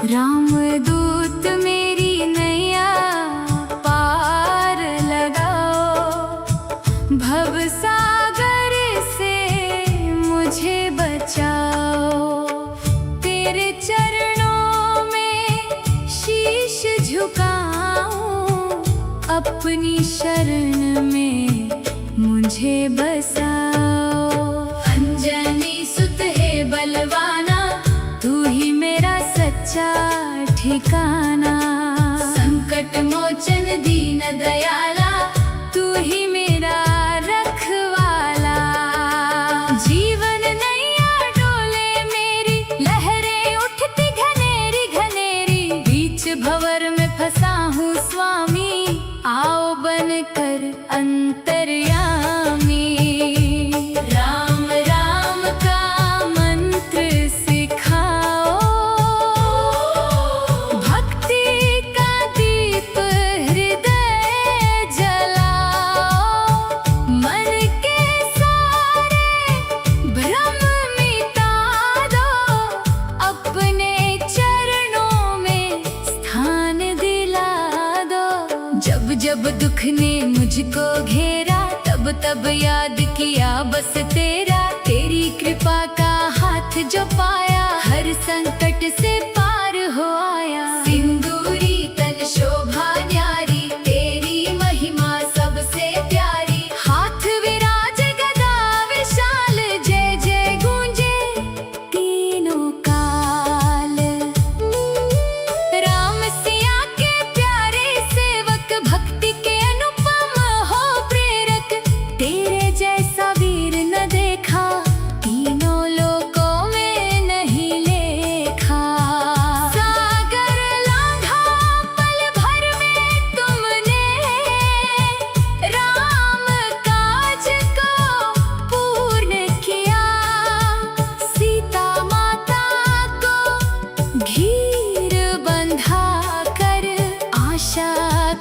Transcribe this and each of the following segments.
रामदूत मेरी नैया पार लगाओ, भवसागर से मुझे बचाओ। तेरे चरणों में शीश झुकाऊं, अपनी शरण में मुझे बसाओ। अंजनी सुत है बलवाना, तू ही मेरा सच्चा ठिकाना। संकट मोचन दीन दयाला, तू ही मेरा रखवाला। जीवन नैया डोले मेरी, लहरें उठती घनेरी घनेरी। बीच भंवर में फंसा हूँ स्वामी, आओ बनकर अंतर्यामी। राम राम का मंत्र सिखाओ, भक्ति का दीप हृदय जलाओ। मन के सारे भ्रम मिटा दो, अपने चरणों में स्थान दिला दो। जब जब दुख ने मुझको घेरा, तब तब याद किया बस तेरा। तेरी कृपा का हाथ जो पाया, हर संकट से पार हो आया। सिंदूरी तन शोभा न्यारी, तेरी महिमा सबसे प्यारी। हाथ विराज गदा विशाल, जय जय गूंजे तीनों काल। राम सिया के प्यारे सेवक, भक्ति के अनुपम हो प्रेरक। तेरे जैसा वीर न देखा, तीनों लोकों में नहीं लेखा। सागर लांघा पल भर में तुमने, राम काज को पूर्ण किया। सीता माता को घेर बंधा कर, आशा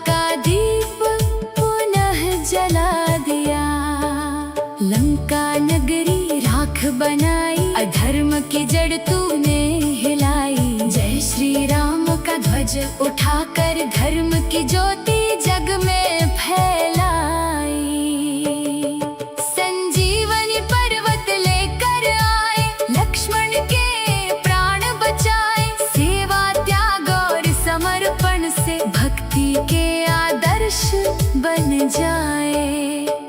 का दीप पुनः जला दिया। लंका नगरी राख बनाई, अधर्म की जड़ तूने हिलाई। जय श्री राम का ध्वज उठाकर, धर्म की ज्योति जग में फैलाई। संजीवनी पर्वत लेकर आए, लक्ष्मण के प्राण बचाए। सेवा त्याग और समर्पण से, भक्ति के आदर्श बन जाए।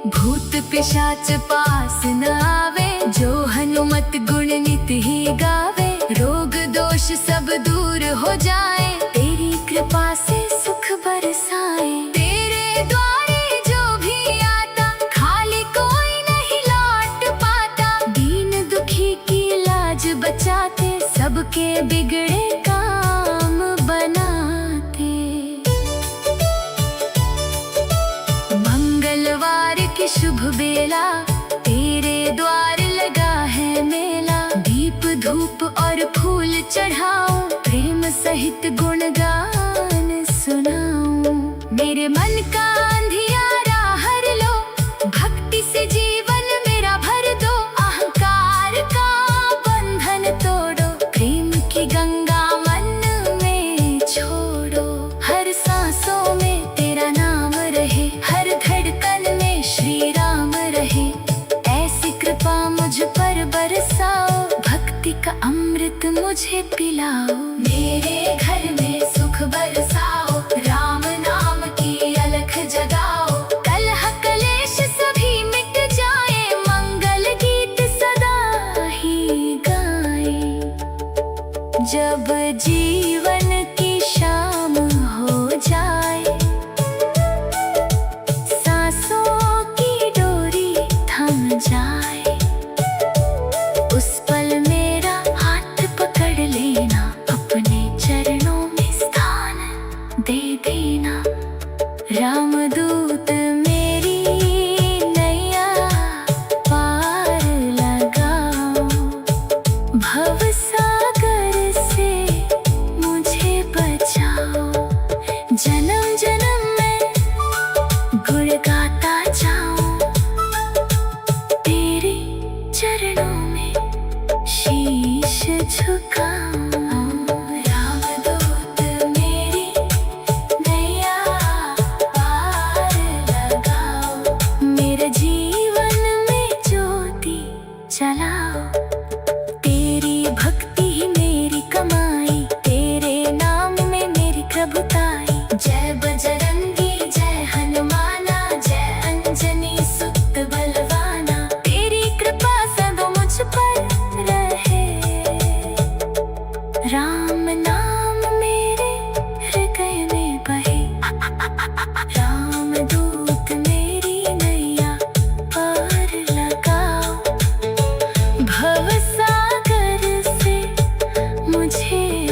भूत पिशाच पास न आवे, जो हनुमत गुण नित ही गावे। रोग दोष सब दूर हो जाए, तेरी कृपा से सुख बरसाए। तेरे द्वारे जो भी आता, खाली कोई नहीं लौट पाता। दीन दुखी की लाज बचाते, सबके बिगड़े काम बनाते। मंगलवार की शुभ बेला, तेरे द्वार लगा है मेला। दीप धूप और फूल चढ़ाऊं, प्रेम सहित गुणगान सुनाऊं। मेरे मन का अंधियारा हर लो, भक्ति से जीवन मेरा भर दो। अहंकार का बंधन तोड़ो, प्रेम की गंगा मन में छोड़ो। हर सांसों में तेरा नाम रहे, हर धड़कन में श्री राम रहे। ऐसी कृपा मुझ पर बरसाओ, भक्ति का अमृत मुझे पिलाओ। मेरे घर में सुख बरसाओ, राम नाम की अलख जगाओ। कलह कलेश सभी मिट जाए, मंगल गीत सदा ही गाए। जब जीवन की शाम हो जाए, सांसों की डोरी थम जाए। उस पल मेरा हाथ पकड़ लेना, अपने चरणों में स्थान दे देना। रामदूत मेरी नैया पार लगाओ, भवसागर से मुझे बचाओ। जन्म जन्म में गुण गाता जाऊं, तेरे चरणों में शीश झुकाऊं। राम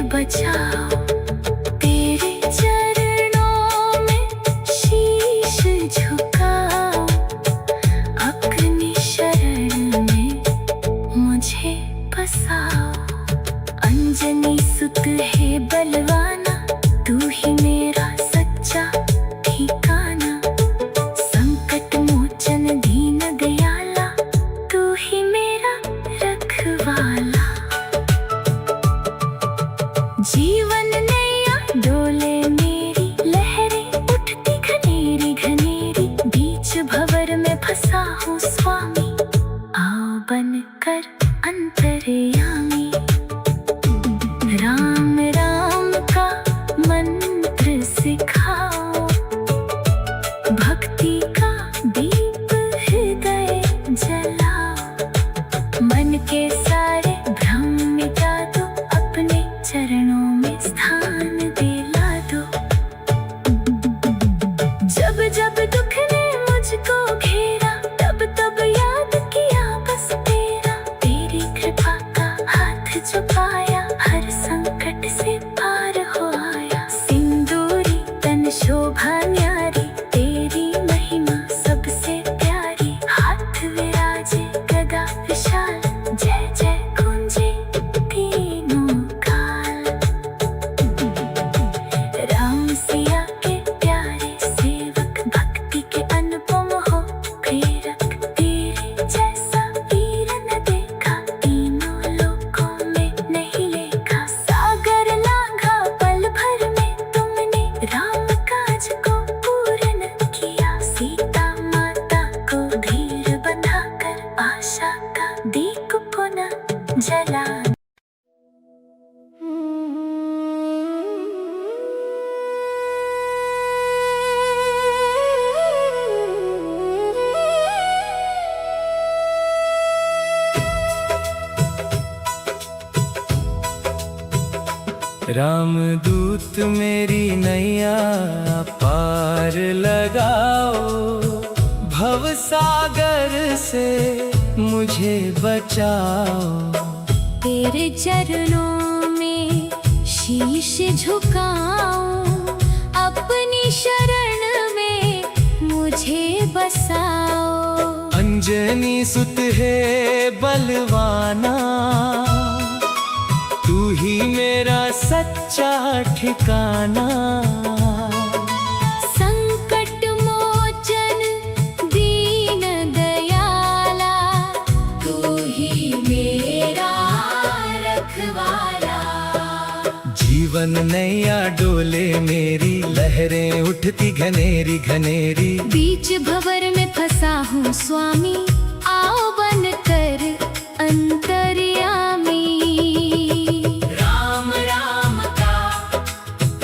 बचाओ। तेरे चरणों में शीश झुकाओ, अपनी शरण में मुझे बसाओ। अंजनी सुत है बलवाना, तू ही मेरा सच्चा ठिकाना। संकट मोचन दीन दयाला, तू ही मेरा रखवाला। जीवन नैया डोले मेरी, लहरें उठती घनेरी घनेरी। बीच भंवर में फंसा हूँ स्वामी, आओ बनकर अंतर्यामी। राम राम का मंत्र सिखाओ, भक्ति का दीप हृदय जलाओ। मन के सारे भ्रम मिटा दो, अपने चरणों में स्थान दिला दो। जब जब दुख ने मुझको घेरा, तब तब याद किया बस तेरा। तेरी कृपा का हाथ जो पाया, हर संकट से पार हो आया। सिंदूरी तन शोभा न्यारी, तेरी महिमा सबसे प्यारी। हाथ विराजे गदा विशाल, जय जय गूंजे तीनों काल। राम सिया के प्यारे सेवक, भक्ति के अनुपम हो प्रेरक। तेरे जैसा वीर न देखा, तीनों लोकों में नहीं लेखा। सागर लांघा पल भर में तुमने, राम काज को पूर्ण किया। सीता माता को धीर बंधाकर, आशा का दीप पुनः जला। रामदूत मेरी नैया पार लगाओ, भव सागर से मुझे बचाओ। तेरे चरणों में शीश झुकाऊं, अपनी शरण में मुझे बसाओ। अंजनी सुत है बलवाना, तू ही मेरा सच्चा ठिकाना। संकट मोचन दीन दयाला, तू ही मेरा रखवाला। जीवन नैया डोले मेरी, लहरें उठती घनेरी घनेरी। बीच भंवर में फंसा हूँ स्वामी, आओ बनकर अंतर्यामी। राम राम का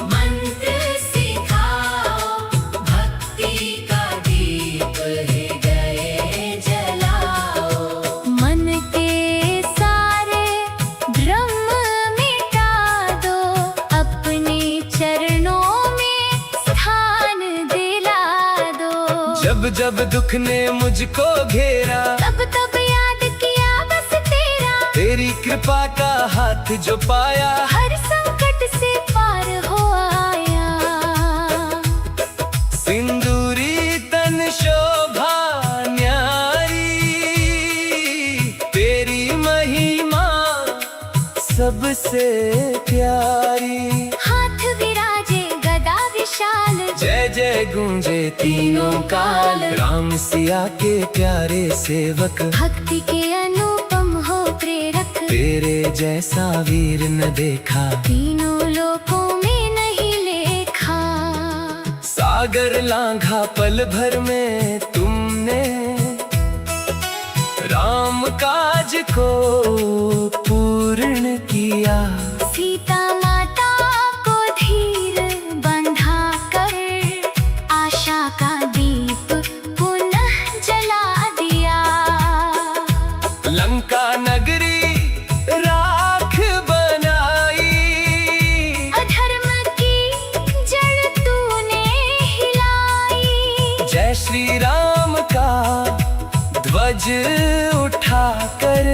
मंत्र सिखाओ, भक्ति का दीप हृदय जलाओ। मन के सारे भ्रम मिटा दो, अपने चरणों में स्थान दिला दो। जब जब दुख ने मुझको घेरा, तब तब याद किया बस तेरा। तेरी कृपा का हाथ जो पाया, हर संकट से पार हो आया। सिंदूरी तन शोभा न्यारी, तेरी महिमा सबसे प्यारी। हाथ विराजे गदा विशाल, जय जय गूंजे तीनों काल। राम सिया के प्यारे सेवक, भक्ति के अनुपम हो प्रेरक। तेरे जैसा वीर न देखा, तीनों लोकों में नहीं लेखा। सागर लांघा पल भर में तुमने, राम काज को पूर्ण किया। सीता माता को धीर बंधा कर, आशा का दीप पुनः जला दिया। लंका नगरी राख बनाई, अधर्म की जड़ तूने हिलाई। जय श्री राम का ध्वज उठाकर,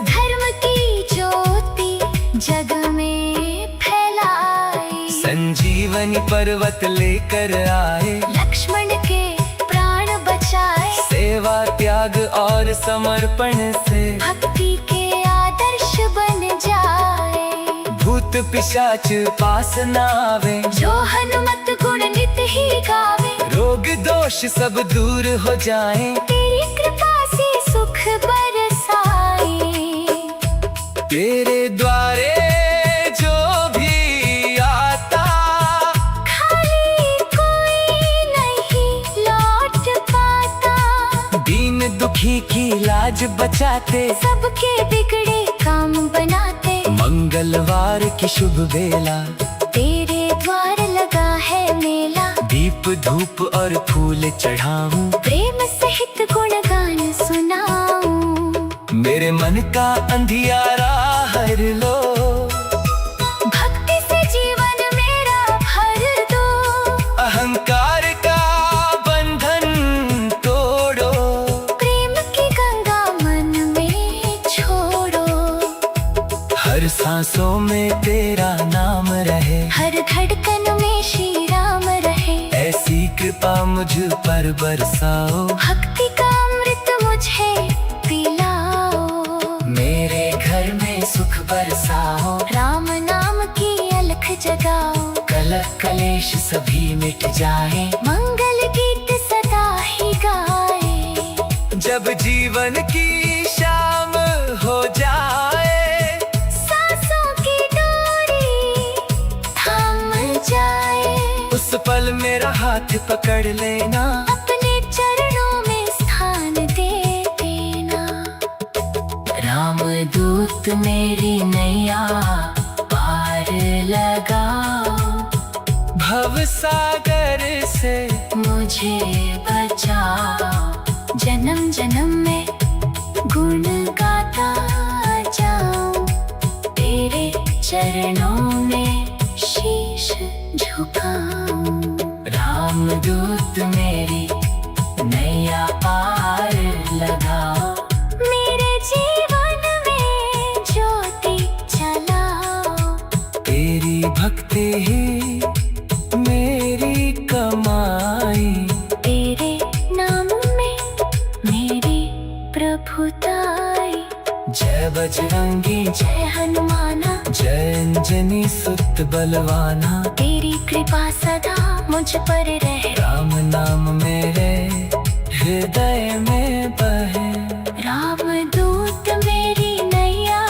धर्म की ज्योति जग में फैलाई। पर्वत लेकर आए, लक्ष्मण के प्राण बचाए। सेवा त्याग और समर्पण से भक्ति के आदर्श बन जाए। भूत पिशाच पास न आवे, जो हनुमत गुण नित ही गावे। रोग दोष सब दूर हो जाए, तेरी कृपा से सुख बरसाए। तेरे द्वारे जो भी आता, खाली कोई नहीं लौट पाता। दीन दुखी की लाज बचाते, सबके बिगड़े काम बनाते। मंगलवार की शुभ बेला, तेरे द्वार लगा है मेला। दीप धूप और फूल चढ़ाऊं, प्रेम सहित गुणगान सुनाऊं। मेरे मन का अंधियारा हर लो, भक्ति से जीवन मेरा भर दो। अहंकार का बंधन तोड़ो, प्रेम की गंगा मन में छोड़ो। हर सांसों में तेरा नाम रहे, हर धड़कन में श्री राम रहे। ऐसी कृपा मुझ पर बरसाओ, भक्ति का अमृत मुझे पिलाओ। मेरे घर में सुख बरसाओ, राम नाम की अलख जगाओ। कलह कलेश सभी मिट जाए, मंगल गीत सदा ही गाए। जब जीवन की शाम हो जाए, सांसों की डोरी थम जाए। उस पल मेरा हाथ पकड़ लेना, अपने चरणों में स्थान दे देना। राम दूत मेरी नैया पार लगाओ, भव सागर से मुझे बचाओ। जन्म जन्म में गुण गाता जाऊं। तेरे चरणों में शीश झुकाऊं। राम दूत मेरी नैया पार लगाओ, मेरे जीवन में ज्योति जलाओ। तेरी भक्ति ही मेरी कमाई, तेरे नाम में मेरी प्रभुताई। जय बजरंगी जय हनुमाना, जय अंजनी सुत बलवाना। तेरी कृपा सदा मुझ पर रहे। राम नाम मेरे हृदय में बहे, राम दूत मेरी नैया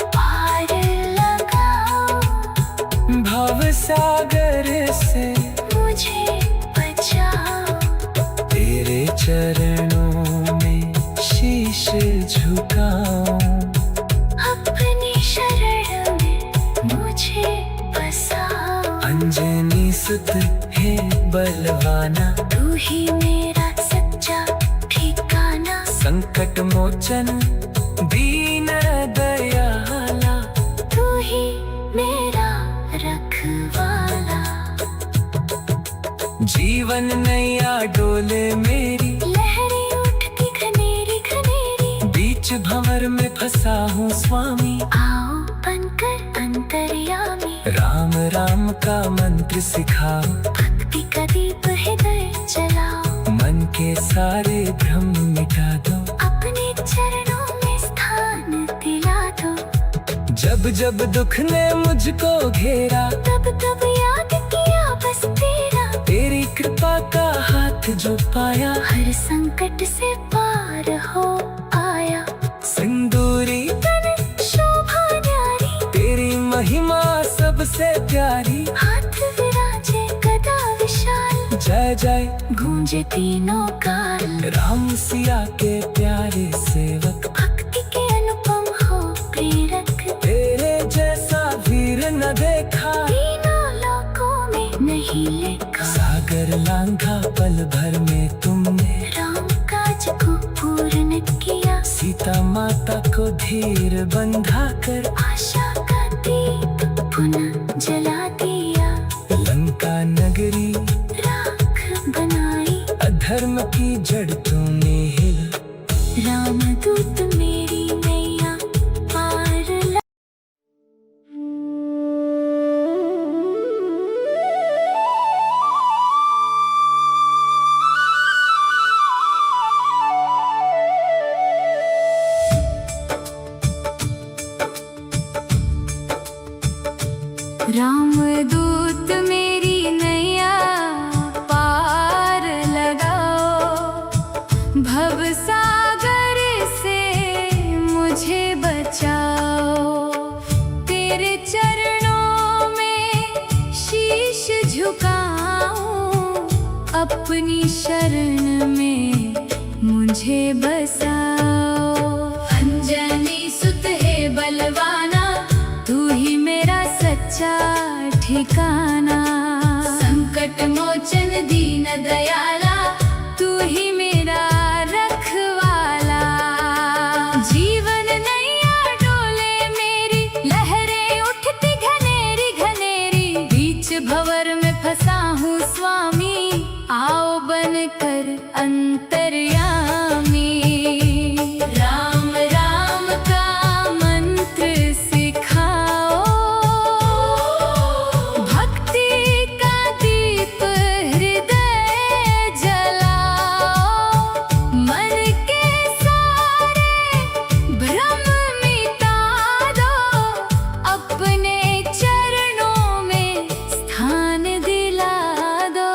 पार लगाओ। भव सागर से मुझे बचाओ। तेरे चरणों में शीश झुकाऊं। अपनी शरण में मुझे बसाओ। अंजनी सुत है बलवाना, तू ही मेरा सच्चा ठिकाना। संकट मोचन दीन दयाला, तू ही मेरा रखवाला। जीवन नैया डोले मेरी, लहरें उठती घनेरी घनेरी। बीच भंवर में फंसा हूँ स्वामी। आओ बनकर अंतर्यामी। राम राम का मंत्र सिखाओ, भक्ति का दीप हृदय जलाओ। मन के सारे भ्रम मिटा दो, अपने चरणों में स्थान दिला दो। जब जब दुख ने मुझको घेरा, तब तब याद किया बस तेरा। तेरी कृपा का हाथ जो पाया, हर संकट से पार हो आया। सिंदूरी तन शोभा न्यारी, तेरी महिमा सबसे प्यारी। हाथ विराजे गदा विशाल। जय जय गूंजे तीनों काल। राम सिया के प्यारे सेवक, भक्ति के अनुपम हो प्रेरक। तेरे जैसा वीर न देखा, तीनों लोकों में नहीं लिखा। सागर लांघा पल भर में तुमने, राम काज को पूर्ण किया। सीता माता को धीर बंधा कर, आशा का दीप पुनः जला दिया। लंका नगरी राख बनाई। अधर्म की जड़ तूने हिला। राम दूत मेरी नैया पार रामदूत मेरी नैया पार लगाओ, भवसागर से मुझे बचाओ। तेरे चरणों में शीश झुकाऊं, अपनी शरण में मुझे बसाओ। अंजनी सुत है बलवाना, तू ही मेरा सच्चा ठिकाना। संकट मोचन दीन दयाला, तू ही मेरा रखवाला। जीवन नैया डोले मेरी, लहरें उठती घनेरी घनेरी। बीच भंवर में फंसा हूँ स्वामी, आओ बनकर अंतर्यामी। राम राम का मंत्र सिखाओ, भक्ति का दीप हृदय जलाओ। मन के सारे भ्रम मिटा दो, अपने चरणों में स्थान दिला दो।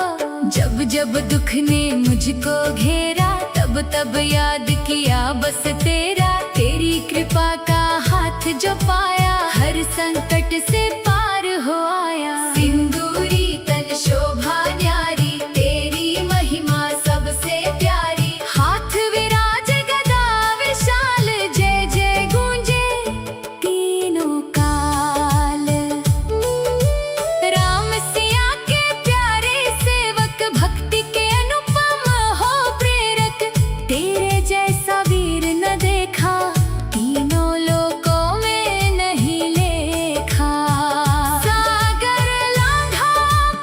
जब जब दुख ने मुझको घेरा, तब तब याद किया बस तेरा। तेरी कृपा का हाथ जो पाया, हर संकट से पार हो आया। सिंदूरी तन शोभा न्यारी, तेरी महिमा सबसे प्यारी। हाथ विराज गदा विशाल, जय जय गूंजे तीनों काल। राम सिया के प्यारे सेवक, भक्ति के अनुपम हो प्रेरक। तेरे जैसा वीर न देखा, तीनों लोकों में नहीं लेखा। सागर लांघा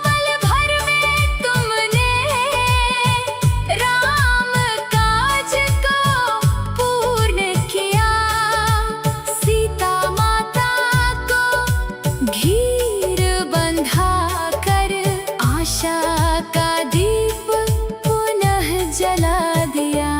पल भर में तुमने, राम काज को पूर्ण किया। सीता माता को घेर बंधा कर, आशा का दीप पुनः जला दिया।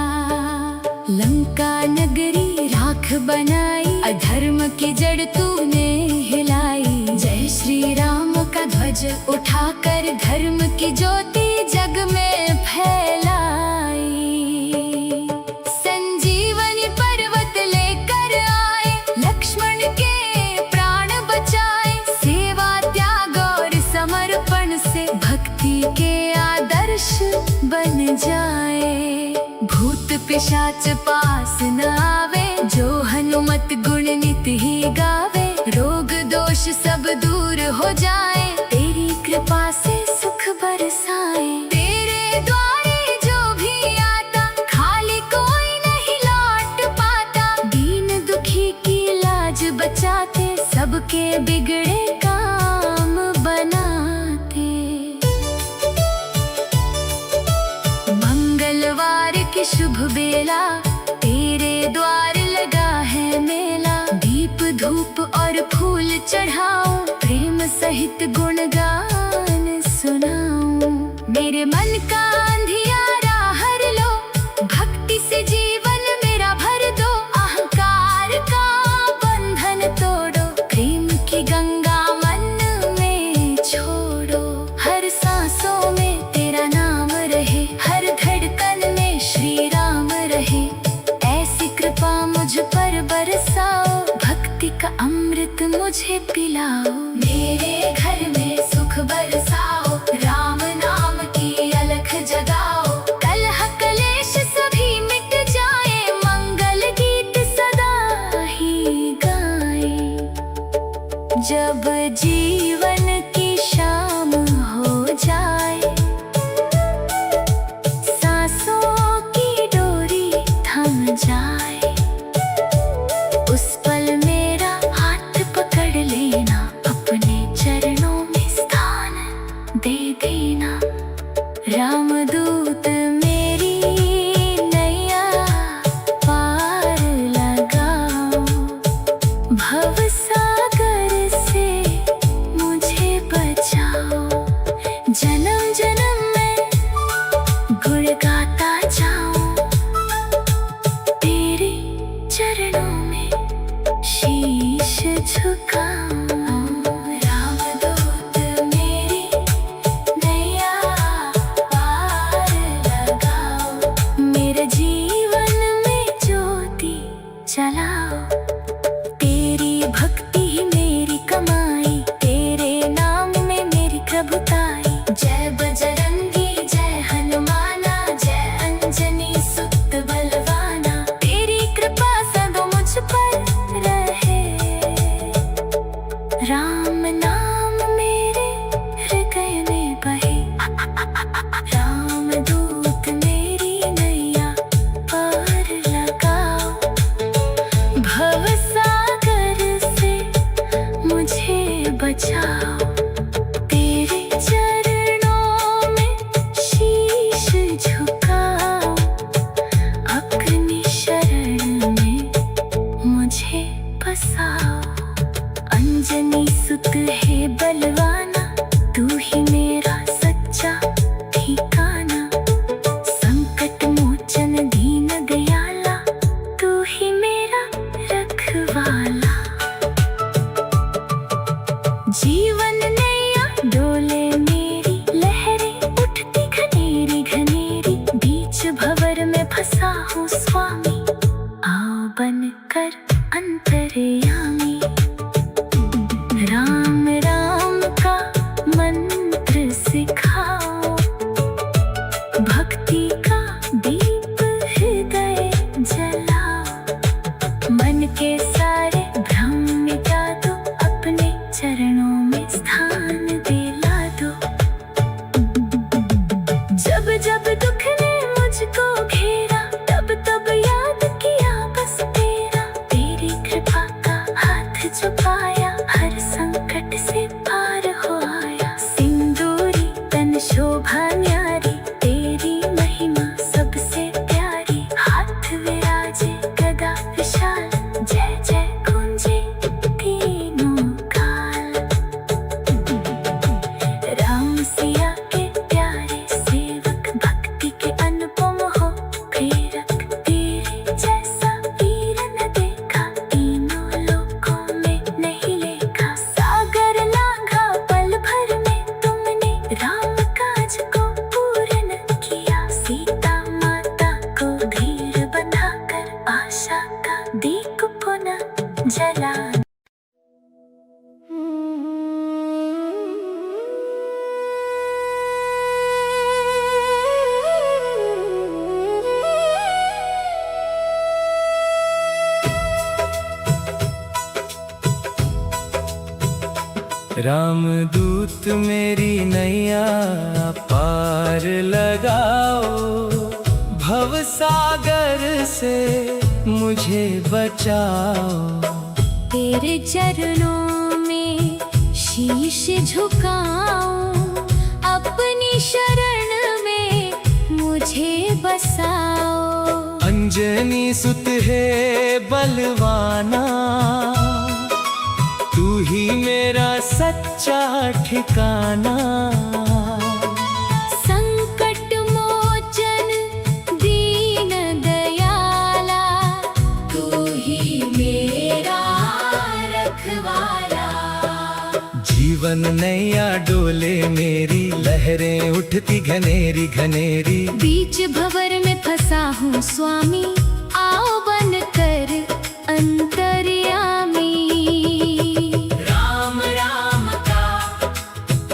लंका नगरी राख बनाई, अधर्म की जड़ तूने हिलाई। जय श्री राम का ध्वज उठाकर, धर्म की ज्योति जग में फैलाई। संजीवनी पर्वत लेकर आए, लक्ष्मण के प्राण बचाए। सेवा त्याग और समर्पण से, भक्ति के आदर्श बन जाए। भूत पिशाच पास न आवे, जो हनुमत गुण नित ही गावे। रोग दोष सब दूर हो जाए, तेरी कृपा से सुख बरसाए। तेरे द्वारे जो भी आता, खाली कोई नहीं लौट पाता। दीन दुखी की लाज बचाते, सबके बिगड़े काम बनाते। मंगलवार की शुभ बेला, तेरे द्वार लगा है मेला। दीप धूप और फूल चढ़ाऊं, प्रेम सहित गुणगान सुनाऊं। मेरे मन का अंधियारा हर लो, भक्ति से जीवन मेरा भर दो। अहंकार का बंधन तोड़ो, प्रेम की गंगा मन में छोड़ो। हर सांसों में तेरा नाम रहे, हर धड़कन में श्री राम रहे। ऐसी कृपा मुझ पर बरसाओ, भक्ति का अमृत मुझे पिलाओ। मेरे घर में सुख बरसाओ, राम नाम की अलख जगाओ। कलह कलेश सभी मिट जाए, मंगल गीत सदा ही गाए। जब जीवन की शाम हो जाए, सांसों की डोरी थम जाए। उस पल मेरा हाथ पकड़ लेना, अपने चरणों में स्थान दे देना। रामदूत मेरी नैया पार लगाओ, भवसागर से मुझे बचाओ। जन्म जन्म में गुण गाता जाऊं, तेरे चरणों में शीश झुकाऊं। राम राम नाम मेरे हृदय में बहे, राम दूत मेरी नैया पार लगाओ। भव सागर से मुझे बचाओ, तेरे चरणों में शीश झुकाओ। अपनी शरण में मुझे बसाओ। अंजनी सुत है बलवाना, तू ही मेरा सच्चा ठिकाना। संकट मोचन दीन दयाला, तू ही मेरा रखवाला। जीवन नैया डोले मेरी, लहरें उठती घनेरी घनेरी। बीच भंवर में फंसा हूँ स्वामी, आओ बनकर अंतर्यामी। राम राम का मंत्र सिखाओ, भक्ति का दीप हृदय जलाओ। मन के सारे भ्रम मिटा दो, अपने चरणों में स्थान दिला दो। जब जब दुख ने मुझको घेरा, तब तब याद किया बस तेरा। तेरी कृपा का हाथ जो पाया, हर संकट से पार हो आया। सिंदूरी तन शोभा न्यारी, तेरी महिमा सबसे प्यारी। हाथ विराजे गदा विशाल, जय जय गूंजे तीनों काल। राम सिया के प्यारे सेवक, भक्ति के अनुपम हो प्रेरक। तेरे जैसा वीर न देखा, तीनों लोकों में नहीं लेखा। सागर लांघा पल भर में तुमने, राम काज को पूर्ण किया। सीता माता को धीर बंधाकर, आशा का दीप पुनः जला। रामदूत मेरी नैया पार लगाओ। भव सागर से मुझे बचाओ। तेरे चरणों में शीश झुकाऊं, अपनी शरण में मुझे बसाओ। अंजनी सुत है बलवाना, तू ही मेरा सच्चा ठिकाना। संकट मोचन दीन दयाला, तू ही मेरा रखवाला। जीवन नैया डोले मेरी, लहरें उठती घनेरी घनेरी। बीच भंवर में फंसा हूँ स्वामी, आओ बनकर अंतर्यामी। राम राम का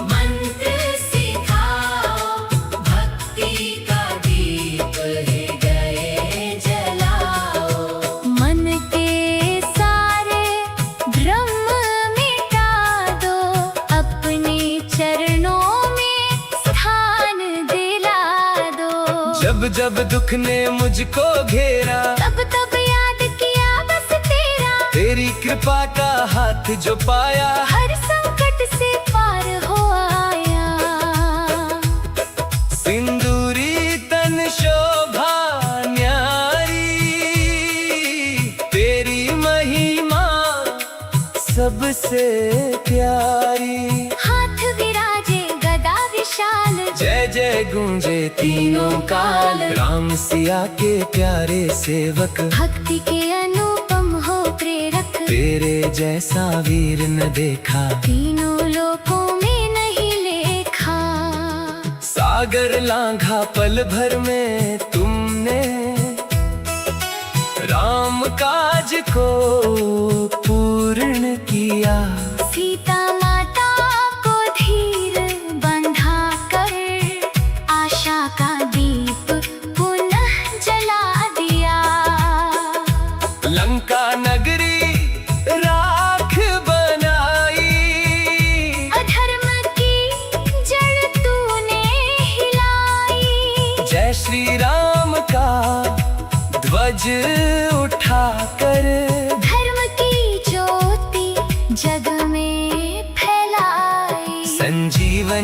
मंत्र सिखाओ, भक्ति का दीप हृदय जलाओ। मन के सारे भ्रम मिटा दो, अपने चरणों में स्थान दिला दो। जब जब दुख ने मुझको घेरा, तब तब याद किया बस तेरा। तेरी कृपा का हाथ जो पाया, हर संकट से पार हो आया। सिंदूरी तन शोभा न्यारी, तेरी महिमा सबसे प्यारी। हाथ विराजे गदा विशाल, जय जय गूंजे तीनों काल। राम सिया के प्यारे सेवक, भक्ति के अनुपम हो प्रेरक। तेरे जैसा वीर न देखा, तीनों लोकों में नहीं लेखा। सागर लांघा पल भर में तुमने, राम काज को पूर्ण किया। सीता माता को धीर बंधा कर, आशा का दीप पुनः जला दिया। लंका नगरी राख बनाई,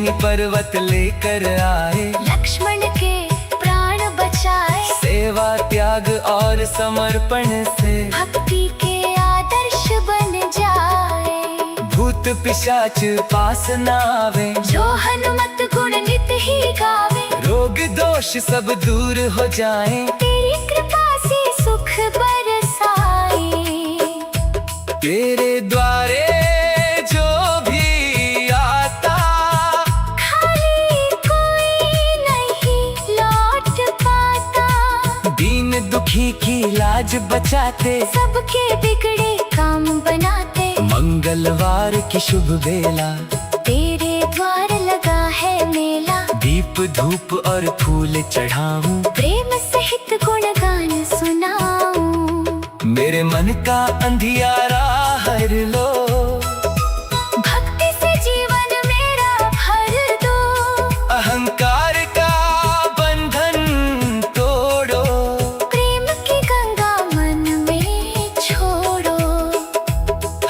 अंजनी पर्वत लेकर आए, लक्ष्मण के प्राण बचाए। सेवा त्याग और समर्पण से भक्ति के आदर्श बन जाए। भूत पिशाच पास न आवे, जो हनुमत गुण नित ही गावे। रोग दोष सब दूर हो जाए, तेरी कृपा से सुख बरसाए। तेरे द्वारे जो भी आता, खाली कोई नहीं लौट पाता। दीन दुखी की लाज बचाते, सबके बिगड़े काम बनाते। मंगलवार की शुभ बेला, तेरे द्वार लगा है मेला। दीप धूप और फूल चढ़ाऊं, प्रेम सहित गुणगान सुनाऊं। मेरे मन का अंधियारा हर लो, भक्ति से जीवन मेरा भर दो। अहंकार का बंधन तोड़ो, प्रेम की गंगा मन में छोड़ो।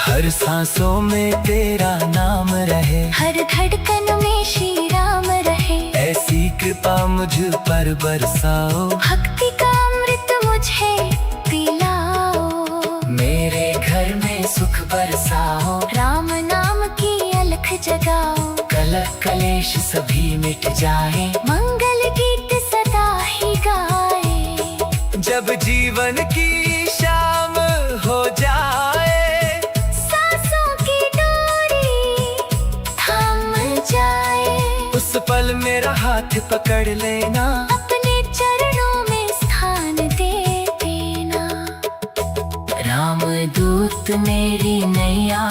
हर सांसों में तेरा नाम रहे, हर धड़कन में श्री राम रहे। ऐसी कृपा मुझ पर बरसाओ, भक्ति का अमृत मुझे पिलाओ। मेरे घर में सुख बरसाओ, राम नाम की अलख जगाओ। कलह कलेश सभी मिट जाए, मंगल गीत सदा ही गाए। जब जीवन की शाम हो जाए, सांसों की डोरी थम जाए। उस पल मेरा हाथ पकड़ लेना, अपने चरणों में स्थान दे देना। राम दूत मेरी नैया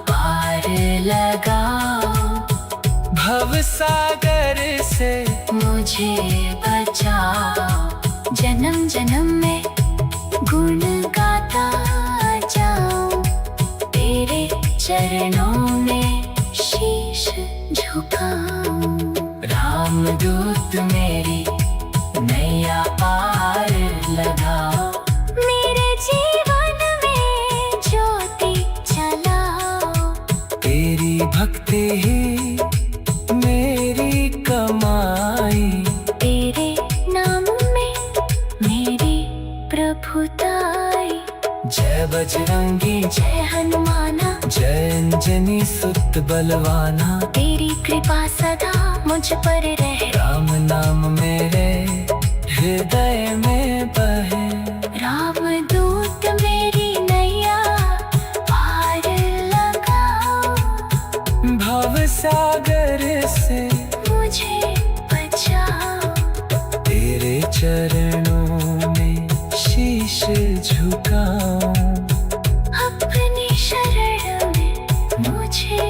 पार लगाओ। भव सागर से मुझे बचाओ। जन्म जन्म में गुण गाता जाऊं। तेरे चरणों में शीश झुकाऊं। राम दूत मेरी नैया पार लगाओ। मेरे जीवन में ज्योति जलाओ। तेरी भक्ति ही मेरी कमाई, तेरे नाम में मेरी प्रभुताई। जय बजरंगी जय हनुमाना। जय अंजनी सुत बलवाना, तेरी कृपा सदा मुझ पर रहे। राम नाम मेरे हृदय में बहे। राम दूत मेरी नैया पार लगाओ। भव सागर से मुझे बचाओ। तेरे चरणों में शीश झुकाऊं। अपनी शरण में मुझे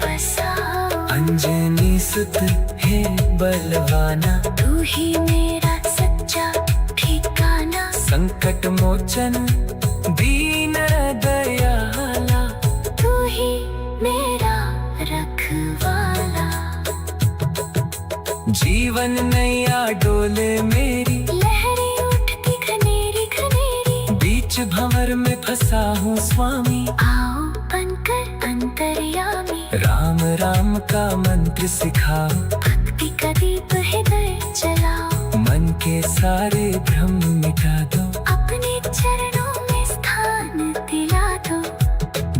बसाओ। अंजनी सुत है बलवाना, तू ही मेरा सच्चा ठिकाना। संकट मोचन दीन दयाला, तू ही मेरा रखवाला। जीवन नैया डोले मेरी, लहरें उठती घनेरी घनेरी। बीच भंवर में फंसा हूँ स्वामी। आओ बनकर अंतर्यामी। राम राम का मंत्र सिखाओ, भक्ति का दीप हृदय जलाओ। मन के सारे भ्रम मिटा दो, अपने चरणों में स्थान दिला दो।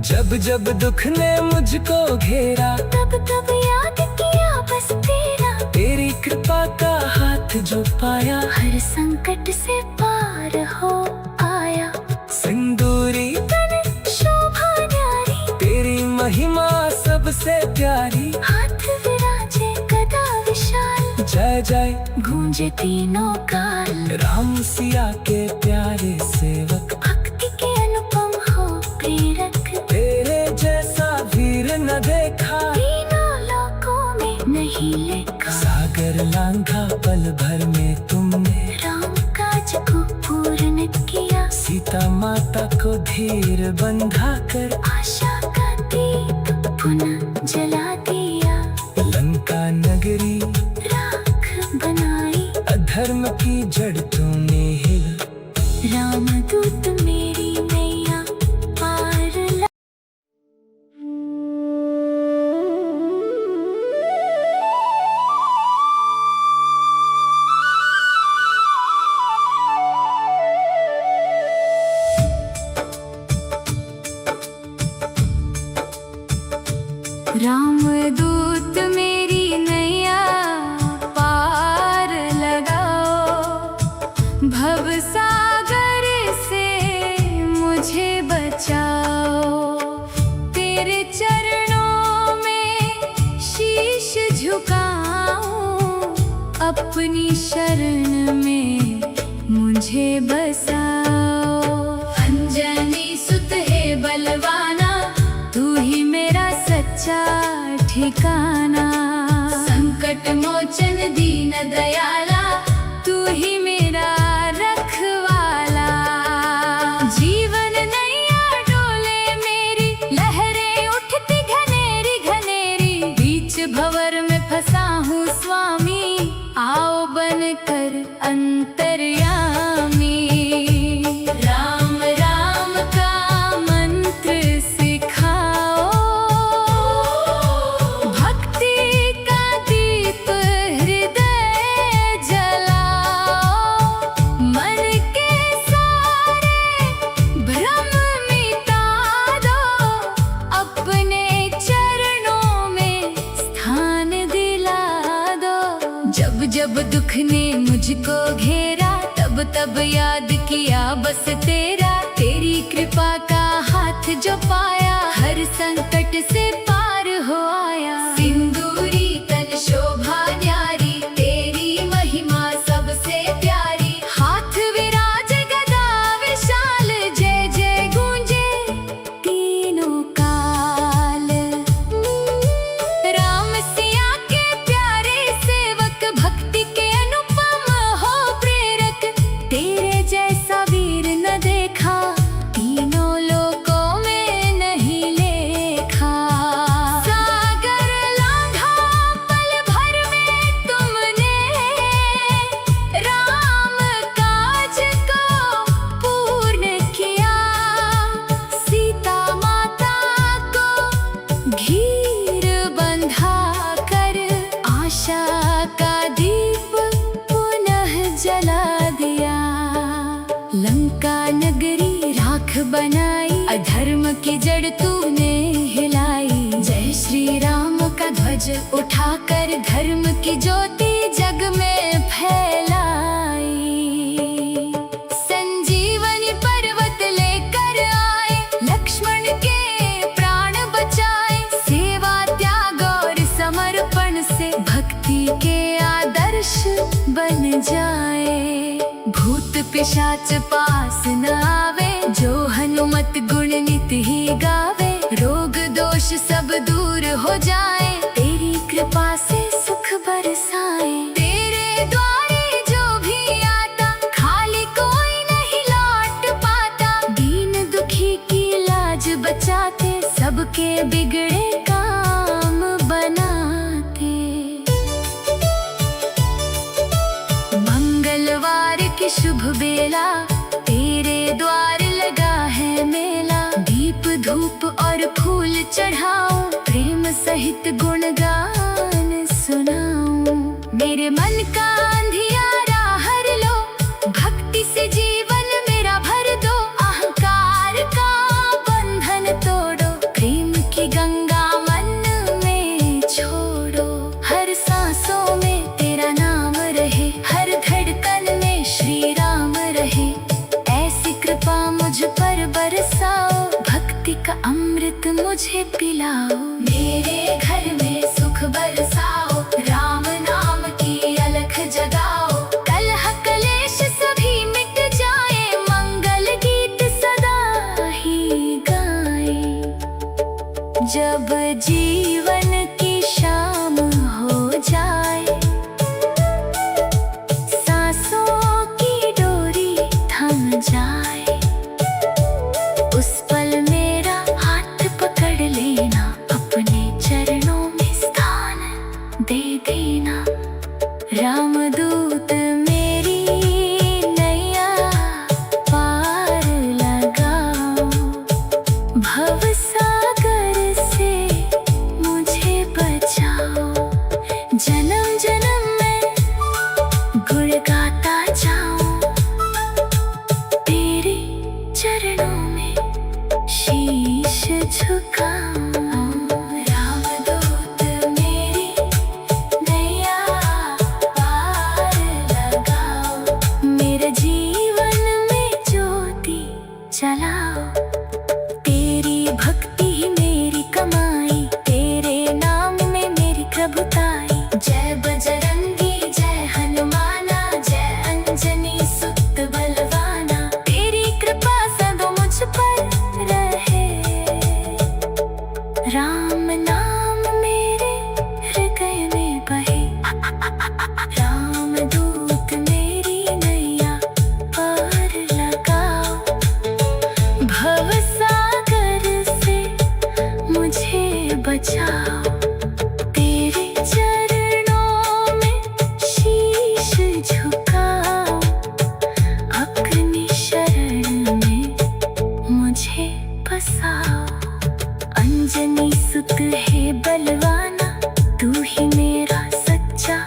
जब जब दुख ने मुझको घेरा, तब तब याद किया बस तेरा। तेरी कृपा का हाथ जो पाया, हर संकट से पार हो आया। सिंदूरी तन शोभा न्यारी। तेरी महिमा सबसे प्यारी। हाथ विराजे गदा विशाल। जय जय गूंजे तीनों काल। राम सिया के प्यारे सेवक, भक्ति के अनुपम हो प्रेरक। तेरे जैसा वीर न देखा, तीनों लोकों में नहीं लिखा। सागर लांघा पल भर में तुमने, राम काज को पूर्ण किया। सीता माता को धीर बंधा कर, आशा का दीप पुनः जला दिया। लंका नगरी राख बनाई। अधर्म की जड़ तूने हिला। राम दूत मेरी नैया पार रामदूत मेरी नैया पार लगाओ, भवसागर से मुझे बचाओ। तेरे चरणों में शीश झुकाऊं, अपनी शरण में मुझे बसाओ। अंजनी सुत है बलवाना, तू ही मेरा सच्चा ठिकाना। संकट मोचन दीन दयाला, तू ही मेरा रखवाला। जीवन नैया डोले मेरी, लहरें उठती घनेरी घनेरी। बीच भंवर में फंसा हूँ स्वामी, आओ बनकर अंतर्यामी। राम राम का मंत्र सिखाओ, भक्ति का दीप हृदय जलाओ। मन के सारे भ्रम मिटा दो, अपने चरणों में स्थान दिला दो। जब जब दुख ने मुझको घेरा, तब तब याद किया बस तेरा। तेरी कृपा का हाथ जो पाया, हर संकट से पार हो आया। सिंदूरी तन शोभा न्यारी, तेरी महिमा सबसे प्यारी। हाथ विराज गदा विशाल, जय जय गूंजे तीनों काल। राम सिया के प्यारे सेवक, भक्ति के अनुपम हो प्रेरक। तेरे जैसा वीर न देखा, तीनों लोकों में नहीं लेखा। सागर लांघा पल भर में तुमने, राम काज को पूर्ण किया। सीता माता को घीर बंधा कर, आशा का दीप पुनः जला दिया। लंका नगरी राख बनाई, अधर्म की जड़ तूने हिलाई। जय श्री राम का ध्वज उठाकर, धर्म की ज्योति जग में फैलाई। संजीवनी पर्वत लेकर आए, लक्ष्मण के प्राण बचाए। सेवा त्याग और समर्पण से, भक्ति के आदर्श बन जाए। भूत पिशाच पास न आवे, जो हनुमत गुण नित ही गावे। रोग दोष सब दूर हो जाए, तेरी कृपा से सुख बरसाए। तेरे द्वारे जो भी आता, खाली कोई नहीं लौट पाता। दीन दुखी की लाज बचाते, सबके बिगड़े काम बनाते। मंगलवार की शुभ बेला, तेरे द्वार लगा है मेला। दीप धूप और फूल चढ़ाऊं, प्रेम सहित गुणगान सुनाऊं। मेरे मन का अंधियारा हर लो, भक्ति से जीवन मेरा भर दो। अहंकार का बंधन तोड़ो, प्रेम की गंगा मन में छोड़ो। हर सांसों में तेरा नाम रहे, हर धड़कन में श्री राम रहे। ऐसी कृपा मुझ पर बरसाओ, भक्ति का अमृत मुझे पिलाओ। मेरे घर में सुख बरसाओ, राम नाम की अलख जगाओ। कलह कलेश सभी मिट जाए, मंगल गीत सदा ही गाए। जब जीवन की शाम हो जाए, सांसों की डोरी थम जाए। उस पल मेरा हाथ पकड़ लेना, अपने चरणों में स्थान दे देना। रामदूत मेरी नैया पार लगाओ, भवसागर से मुझे बचाओ। जन्म जन्म में गुण गाता जाऊं, तेरे चरणों में शीश झुकाऊं। राम लगाओ। तेरे चरणों में शीश झुकाओ, अपनी शरण में मुझे बसाओ। अंजनी सुत है बलवाना, तू ही मेरा सच्चा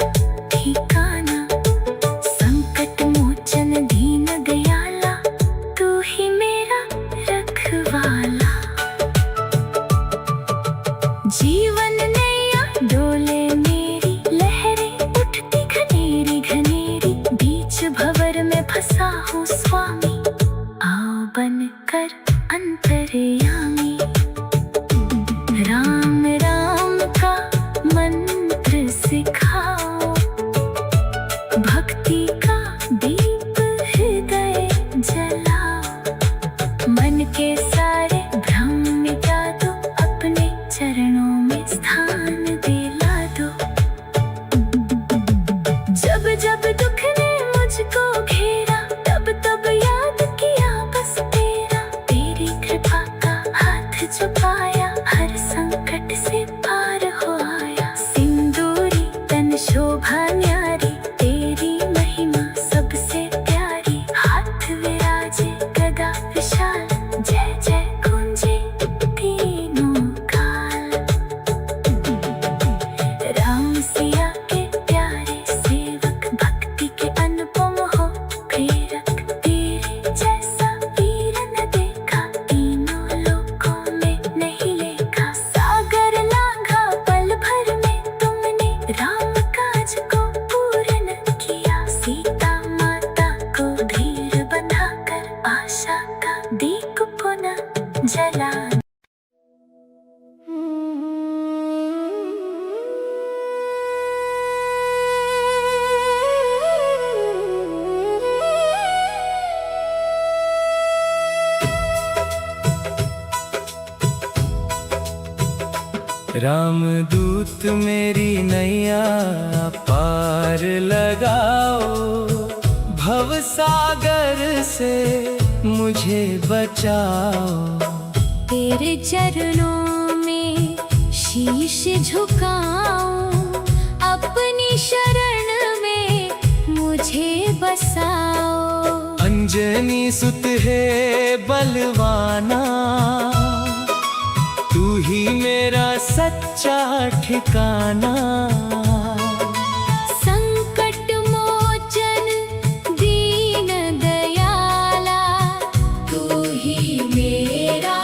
ठिकाना। संकट मोचन दीन दयाला, तू ही मेरा रखवाला। जीवन नैया डोले मेरी, लहरें उठती घनेरी घनेरी। बीच भंवर में फंसा हूँ स्वामी, आओ बनकर अंतर्यामी। राम राम का मंत्र सिखाओ, भक्ति का दीप हृदय जलाओ। मन के सारे भ्रम मिटा दो, अपने चरणों में स्थान दिला दो। जब जब दुख ने मुझको घेरा, तब तब याद किया बस तेरा। तेरी कृपा का हाथ छुपाया, हर संकट से पार हो आया। सिंदूरी तन शोभा न्यारी, तेरी महिमा सबसे प्यारी। हाथ विराजे गदा विशाल, जय जय गूंजे तीनों काल। राम सिया के प्यारे सेवक, भक्ति के अनुपम हो प्रेरक। तेरे जैसा वीर न देखा, तीनों लोकों में नहीं लेखा। सागर लांघा पल भर में तुमने, राम काज को पूर्ण किया। सीता माता को धीर बनाकर, आशा का दीप पुनः जला। रामदूत मेरी नैया पार लगाओ, भव सागर से मुझे बचाओ। तेरे चरणों में शीश झुकाऊं, अपनी शरण में मुझे बसाओ। अंजनी सुत है बलवाना, तू ही मेरा सच्चा ठिकाना। संकट मोचन दीन दयाला, तू ही मेरा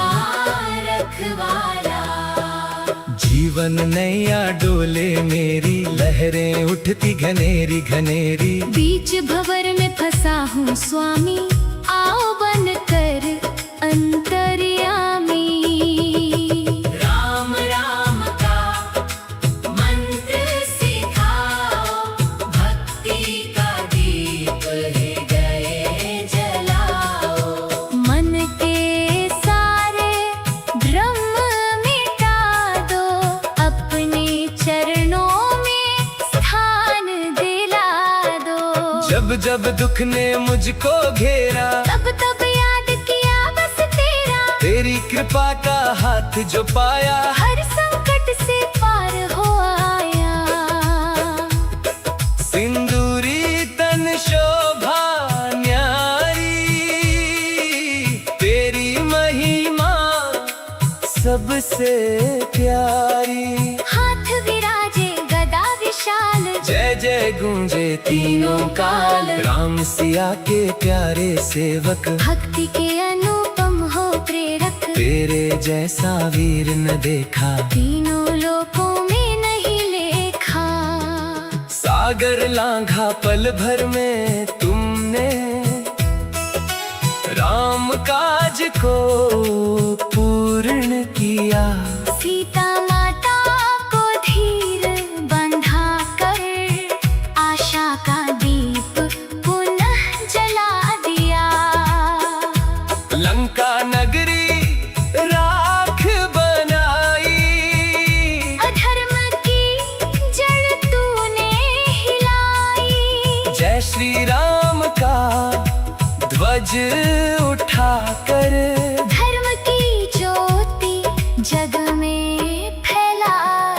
रखवाला। जीवन नैया डोले मेरी, लहरें उठती घनेरी घनेरी। बीच भंवर में फंसा हूँ स्वामी, आओ बनकर अंतर्यामी। जब जब दुख ने मुझको घेरा, तब तब याद किया बस तेरा। तेरी कृपा का हाथ जो पाया, हर संकट से पार हो आया। सिंदूरी तन शोभा न्यारी, तेरी महिमा सबसे प्यारी। हाथ विराजे गदा विशाल, जय जय गूंजे तीनों काल। राम सिया के प्यारे सेवक, भक्ति के अनुपम हो प्रेरक। तेरे जैसा वीर न देखा, तीनों लोकों में नहीं लेखा। सागर लांघा पल भर में तुमने, राम काज को पूर्ण किया। सीता माता को धीर बंधा कर, आशा का दीप पुनः जला दिया। लंका नगरी राख बनाई, अधर्म की जड़ तूने हिलाई। जय श्री राम का ध्वज उठाकर, धर्म की ज्योति जग में फैलाई।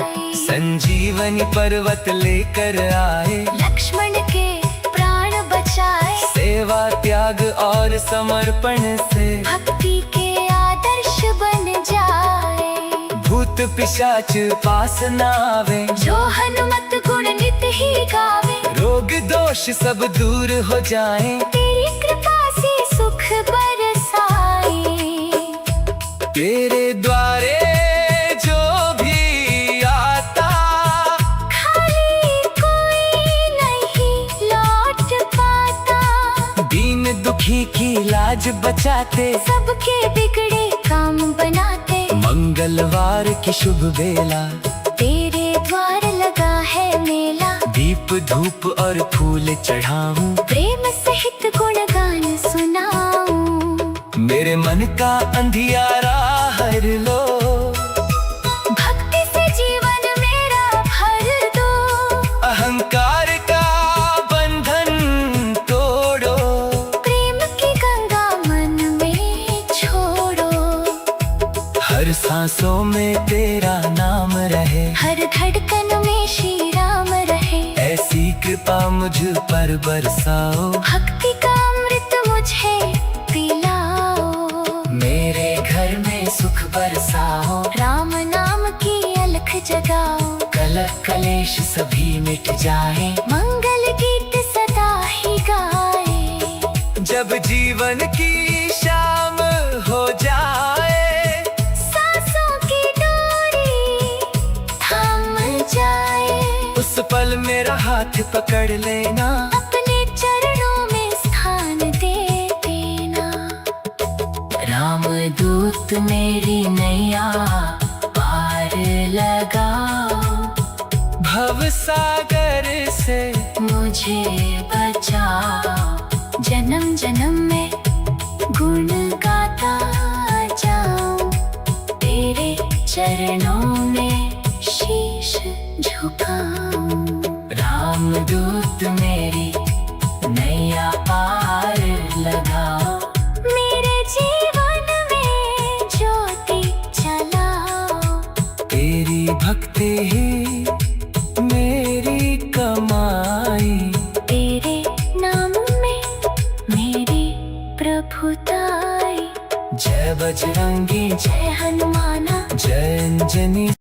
संजीवनी पर्वत लेकर आए, लक्ष्मण के प्राण बचाए। सेवा त्याग और समर्पण से भक्ति के आदर्श बन जाए। भूत पिशाच पास न आवे, जो हनुमत गुण नित ही गावे। रोग दोष सब दूर हो जाए, तेरी कृपा से सुख बरसाए। तेरे द्वारे जो भी आता, खाली कोई नहीं लौट पाता। दीन दुखी की लाज बचाते, सबके बिगड़े काम बनाते। मंगलवार की शुभ बेला, तेरे द्वार लगा है मेला। दीप धूप और फूल चढ़ाऊं, प्रेम सहित गुणगान सुनाऊं। मेरे मन का अंधियारा हर लो, भक्ति से जीवन मेरा भर दो। अहंकार का बंधन तोड़ो, प्रेम की गंगा मन में छोड़ो। हर सांसों में तेरा नाम रहे, हर धड़कन में श्री राम रहे। ऐसी कृपा मुझ पर बरसाओ, भक्ति का अमृत मुझे पिलाओ। मेरे घर में सुख बरसाओ, राम नाम की अलख जगाओ। कलह कलेश सभी मिट जाए, मंगल गीत सदा ही गाए। जब जीवन की शाम हो जाए, सांसों की डोरी थम जाए। उस पल मेरा हाथ पकड़ लेना, अपने चरणों में स्थान दे देना। राम दूत मेरी नैया पार लगाओ। भव सागर से मुझे बचाओ। जन्म जन्म में गुण गाता जाऊं। तेरे चरणों में शीश झुकाऊं। राम दूत मेरी नैया पार लगाओ। मेरे जीवन में ज्योति जलाओ। तेरी भक्ति ही मेरी कमाई, तेरे नाम में मेरी प्रभुताई। जय बजरंगी जय हनुमाना। जय अंजनी।